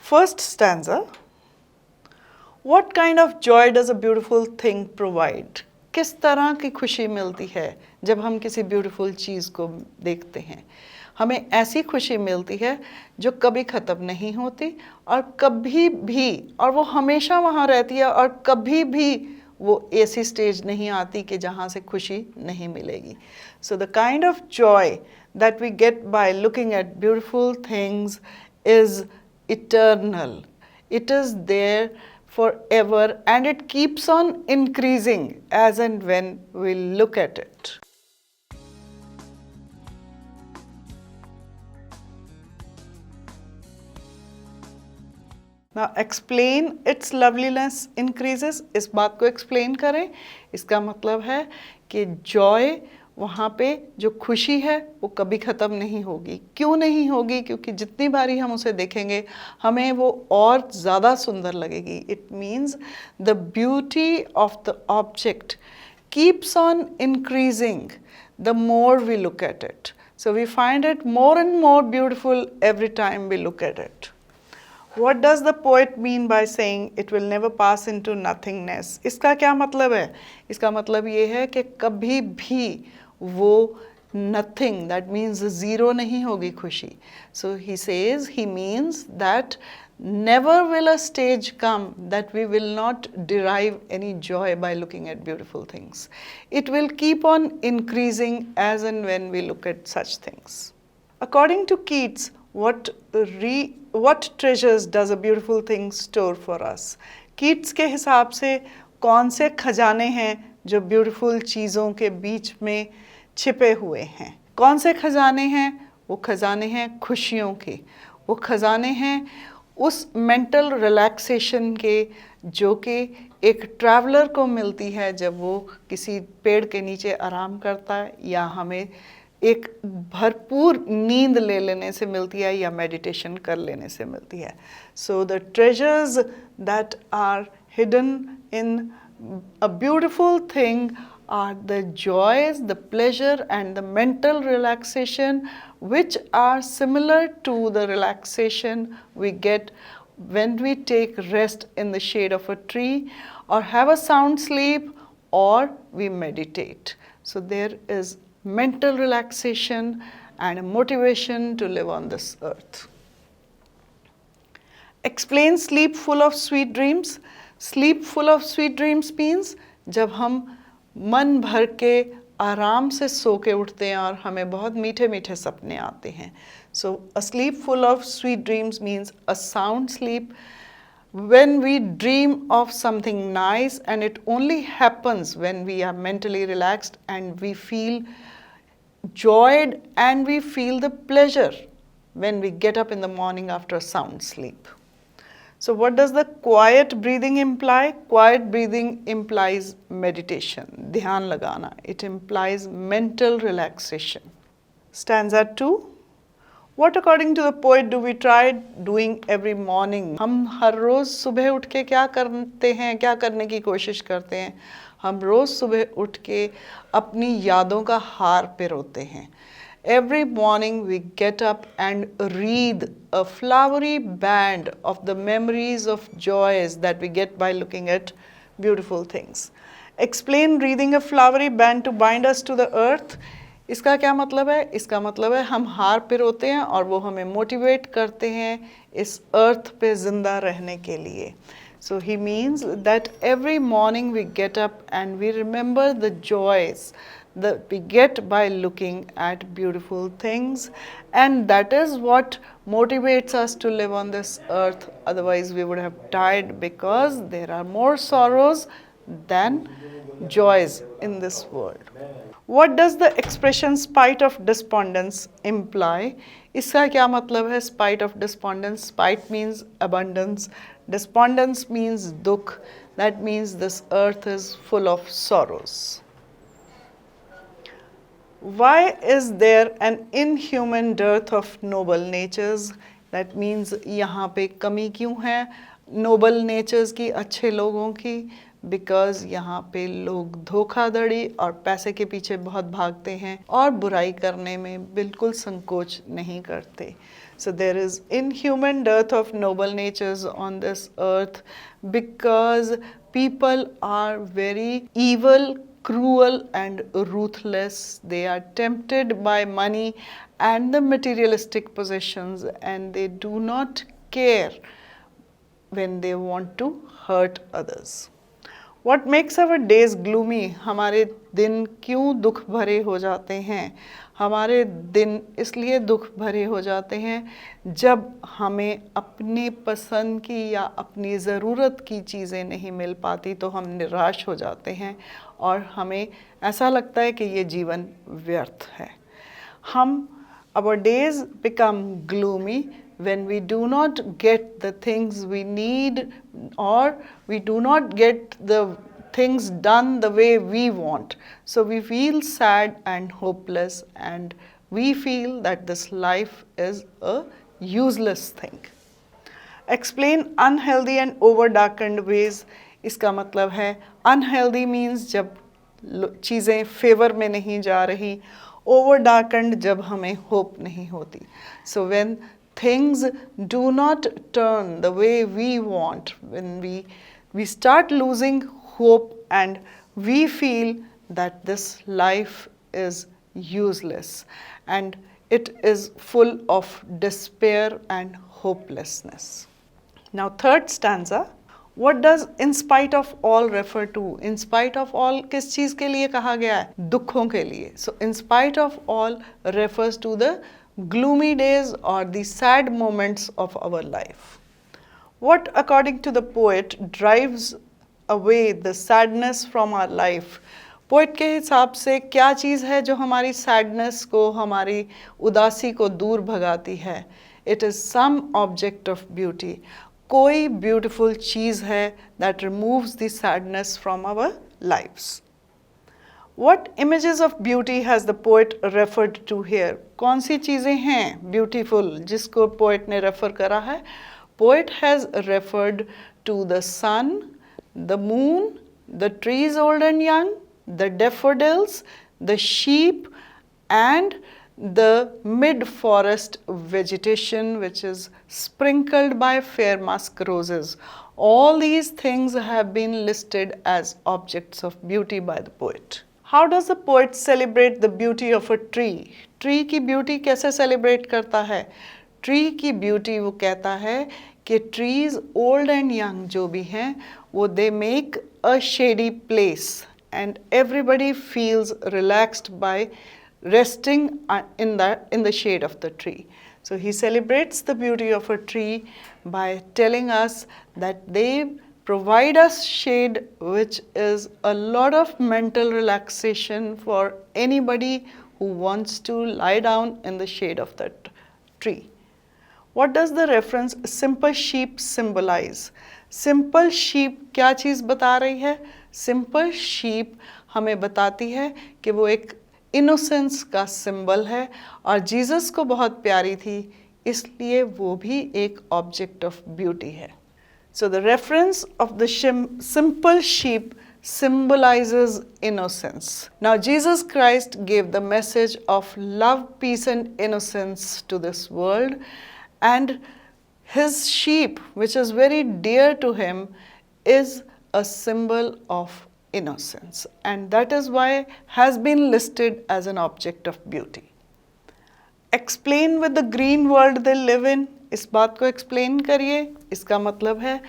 First stanza. What kind of joy does a beautiful thing provide? किस तरह की खुशी मिलती है जब हम किसी ब्यूटीफुल चीज़ को देखते हैं? हमें ऐसी खुशी मिलती है जो कभी ख़त्म नहीं होती और कभी भी, और वो हमेशा वहाँ रहती है और कभी भी वो ऐसी स्टेज नहीं आती कि जहाँ से खुशी नहीं मिलेगी. So the kind of joy that we get by looking at beautiful things is eternal. It is there forever and it keeps on increasing as and when we look at it. Now explain its loveliness increases. इस बात को explain करें. इसका मतलब है कि joy वहाँ पे जो खुशी है वो कभी ख़त्म नहीं होगी. क्यों नहीं होगी? क्योंकि जितनी बारी हम उसे देखेंगे हमें वो और ज़्यादा सुंदर लगेगी. It means the beauty of the object keeps on increasing the more we look at it. So we find it more and more beautiful every time we look at it. What does the poet mean by saying it will never pass into nothingness? इसका क्या मतलब है? इसका मतलब ये है कि कभी भी वो nothing, that means zero नहीं होगी खुशी. So he says, he means that never will a stage come that we will not derive any joy by looking at beautiful things. It will keep on increasing as and when we look at such things. According to Keats, what treasures does a beautiful thing store for us? Keats के हिसाब से कौन से खजाने हैं जो beautiful चीज़ों के बीच में छिपे हुए हैं? कौन से खजाने हैं? वो खजाने हैं खुशियों के. वो खजाने हैं उस mental relaxation के जो कि एक traveler को मिलती है जब वो किसी पेड़ के नीचे आराम करता है या हमें एक भरपूर नींद ले लेने से मिलती है या मेडिटेशन कर लेने से मिलती है. So the treasures that are hidden in a beautiful thing are the joys, the pleasure and the mental relaxation which are similar to the relaxation we get when we take rest in the shade of a tree or have a sound sleep or we meditate. So there is mental relaxation and a motivation to live on this earth. Explain sleep full of sweet dreams. Sleep full of sweet dreams means जब हम मन भर के आराम से सो के उठते हैं और हमें बहुत मीठे मीठे सपने आते हैं. So a sleep full of sweet dreams means a sound sleep when we dream of something nice, and it only happens when we are mentally relaxed and we feel joyed and we feel the pleasure when we get up in the morning after a sound sleep. So what does the quiet breathing imply? Quiet breathing implies meditation, dhyan lagana. It implies mental relaxation. Stanza 2. What according to the poet do we try doing every morning? हम हर रोज़ सुबह उठ के क्या करते हैं, क्या करने की कोशिश करते हैं? हम रोज़ सुबह उठ के अपनी यादों का हार पिरोते हैं. Every morning we get up and read a flowery band of the memories of joys that we get by looking at beautiful things. Explain reading a flowery band to bind us to the earth. इसका क्या मतलब है? इसका मतलब है हम हार पिरोते हैं और वो हमें मोटिवेट करते हैं इस अर्थ पे जिंदा रहने के लिए. So he means that every morning we get up and we remember the joys that we get by looking at beautiful things, and that is what motivates us to live on this earth. Otherwise we would have died, because there are more sorrows than joys in this world. What does the expression spite of despondence imply? इसका क्या मतलब है spite of despondence? Spite means abundance. Despondence means dukh. That means this earth is full of sorrows. Why is there an inhuman dearth of noble natures? That means यहाँ पे कमी क्यों है noble natures की, अच्छे लोगों की? बिकॉज यहाँ पे लोग धोखाधड़ी और पैसे के पीछे बहुत भागते हैं और बुराई करने में बिल्कुल संकोच नहीं करते. So there is inhuman dearth of noble natures on this earth because people are very evil, cruel and ruthless. They are tempted by money and the materialistic possessions, and they do not care when they want to hurt others. What makes our days gloomy? हमारे दिन क्यों दुख भरे हो जाते हैं? हमारे दिन इसलिए दुख भरे हो जाते हैं जब हमें अपने पसंद की या अपनी ज़रूरत की चीज़ें नहीं मिल पाती तो हम निराश हो जाते हैं और हमें ऐसा लगता है कि ये जीवन व्यर्थ है. Our days become gloomy when we do not get the things we need or we do not get the things done the way we want. So we feel sad and hopeless and we feel that this life is a useless thing. Explain unhealthy and over darkened ways. इसका मतलब है unhealthy means जब चीज़ें favour में नहीं जा रही, over darkened जब हमें hope नहीं होती. So when things do not turn the way we want, when we start losing hope and we feel that this life is useless and it is full of despair and hopelessness. Now third stanza, what does in spite of all refer to? In spite of all किस चीज़ के लिए कहा गया है? दुखों के लिए. So in spite of all refers to the gloomy days or the sad moments of our life. What according to the poet drives away the sadness from our life? Poet के हिसाब से क्या चीज़ है जो हमारी सैडनेस को, हमारी उदासी को दूर भगाती है? It is some object of beauty. कोई ब्यूटीफुल चीज़ है that removes the sadness from our lives. What images of beauty has the poet referred to here? कौन सी चीज़ें हैं beautiful जिसको poet ने refer करा है? Poet has referred to the sun, the moon, the trees old and young, the daffodils, the sheep and the mid-forest vegetation which is sprinkled by fair musk roses. All these things have been listed as objects of beauty by the poet. How does the poet celebrate the beauty of a tree? Tree की beauty कैसे celebrate करता है? Tree की beauty वो कहता है कि trees old and young जो भी हैं वो they make a shady place and everybody feels relaxed by resting in the shade of the tree. So he celebrates the beauty of a tree by telling us that they provide us shade, which is a lot of mental relaxation for anybody who wants to lie down in the shade of that tree. What does the reference simple sheep symbolize? Simple sheep क्या चीज़ बता रही है? Simple sheep हमें बताती है कि वो एक इनोसेंस का सिंबल है और जीसस को बहुत प्यारी थी, इसलिए वो भी एक ऑब्जेक्ट ऑफ ब्यूटी है. So the reference of the simple sheep symbolizes innocence. Now Jesus Christ gave the message of love, peace and innocence to this world, and his sheep, which is very dear to him, is a symbol of innocence, and that is why has been listed as an object of beauty. Explain with the green world they live in. इस बात को explain करिए. इसका मतलब है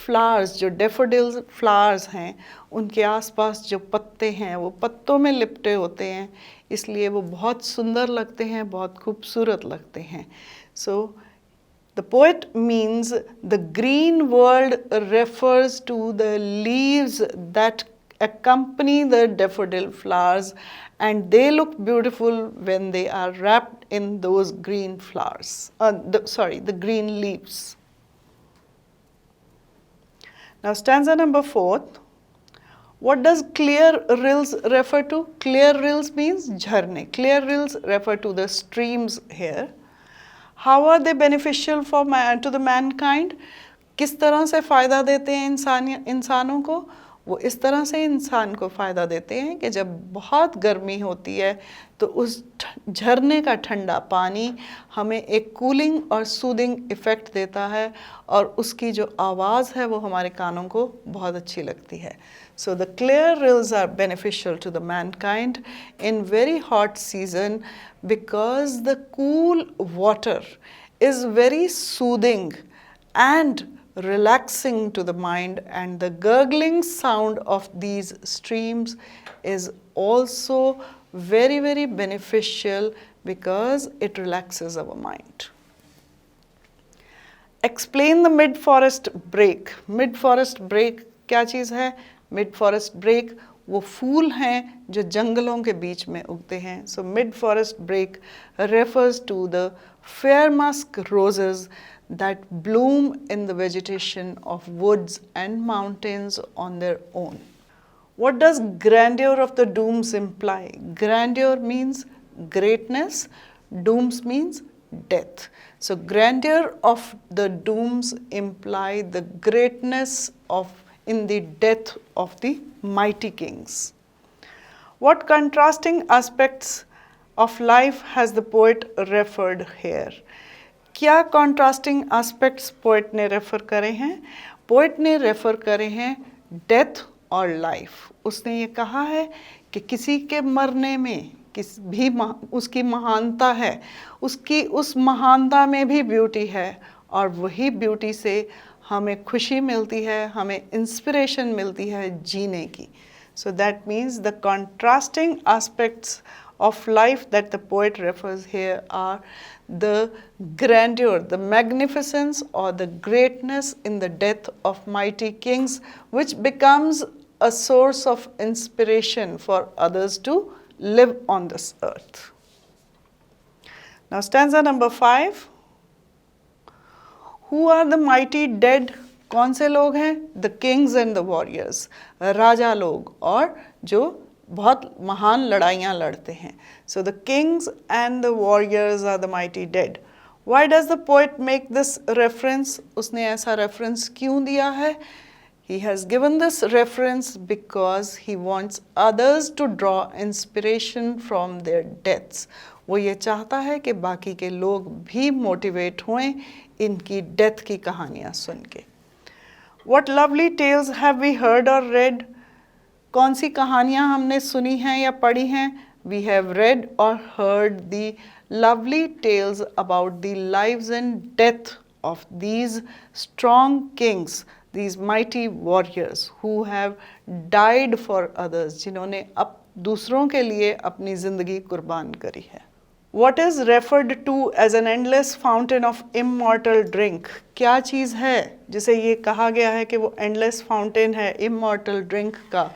flowers, जो daffodils flowers हैं, उनके आसपास जो पत्ते हैं वो पत्तों में लिपटे होते हैं, इसलिए वो बहुत सुंदर लगते हैं, बहुत खूबसूरत लगते हैं. So the poet means the green world refers to the leaves that accompany the daffodil flowers, and they look beautiful when they are wrapped in those green flowers, the green leaves. Now stanza number 4. What does clear rills refer to? Clear rills means jharne. Clear rills refer to the streams here. How are they beneficial to the mankind? किस तरह से फ़ायदा देते हैं इंसानों को? वो इस तरह से इंसान को फ़ायदा देते हैं कि जब बहुत गर्मी होती है तो उस झरने का ठंडा पानी हमें एक कूलिंग और सूदिंग इफ़ेक्ट देता है और उसकी जो आवाज़ है वो हमारे कानों को बहुत अच्छी लगती है. So the clear rills are beneficial to the mankind in very hot season because the cool water is very soothing and relaxing to the mind, and the gurgling sound of these streams is also very beneficial because it relaxes our mind. Explain the mid-forest break. Mid-forest break क्या चीज़ है? Mid-forest break वो फूल हैं जो जंगलों के बीच में उगते हैं. So mid-forest break refers to the fair musk roses that bloom in the vegetation of woods and mountains on their own. What does grandeur of the dooms imply? Grandeur means greatness, dooms means death. So grandeur of the dooms imply the greatness of in the death of the mighty kings. What contrasting aspects of life has the poet referred here? क्या contrasting aspects poet ने refer करे हैं? Poet ने refer करे हैं death और life. उसने ये कहा है कि किसी के मरने में किस भी उसकी महानता है, उसकी उस महानता में भी ब्यूटी है और वही ब्यूटी से हमें खुशी मिलती है, हमें इंस्पिरेशन मिलती है जीने की. So that means the contrasting aspects of life that the poet refers here are the grandeur, the magnificence or the greatness in the death of mighty kings, which becomes a source of inspiration for others to live on this earth. Now stanza number 5. Who are the mighty dead? कौन से लोग हैं? The kings and the warriors. राजा लोग और जो बहुत महान लड़ाइयाँ लड़ते हैं. So the kings and the warriors are the mighty dead. Why does the poet make this reference? उसने ऐसा reference क्यों दिया है? He has given this reference because he wants others to draw inspiration from their deaths. वो ये चाहता है कि बाकी के लोग भी मोटिवेट हों इनकी डेथ की कहानियाँ सुन के. What lovely tales have we heard or read? कौन सी कहानियाँ हमने सुनी हैं या पढ़ी हैं? We have read or heard the lovely tales about the lives and death of these strong kings, these mighty warriors who have died for others, जिन्होंने दूसरों के लिए अपनी ज़िंदगी कुर्बान करी है. What is referred to as an endless fountain of immortal drink? क्या चीज़ है जिसे ये कहा गया है कि वो endless fountain है immortal drink का?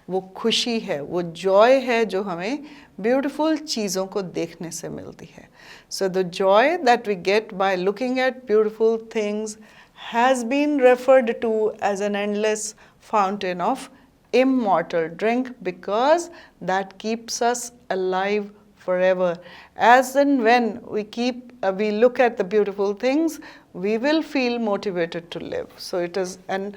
वो खुशी है, वो joy है जो हमें beautiful चीज़ों को देखने से मिलती है. So the joy that we get by looking at beautiful things has been referred to as an endless fountain of immortal drink because that keeps us alive forever. As and when we look at the beautiful things, we will feel motivated to live. So it is an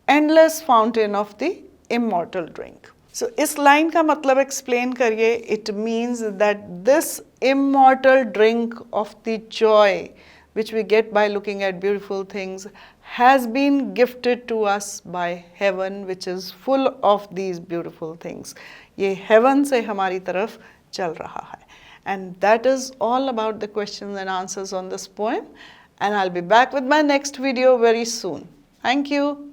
endless fountain of the immortal drink. So इस line का मतलब explain करिए. It means that this immortal drink of the joy which we get by looking at beautiful things has been gifted to us by heaven, which is full of these beautiful things. ये heaven से हमारी तरफ चल रहा है. And that is all about the questions and answers on this poem. And I'll be back with my next video very soon. Thank you.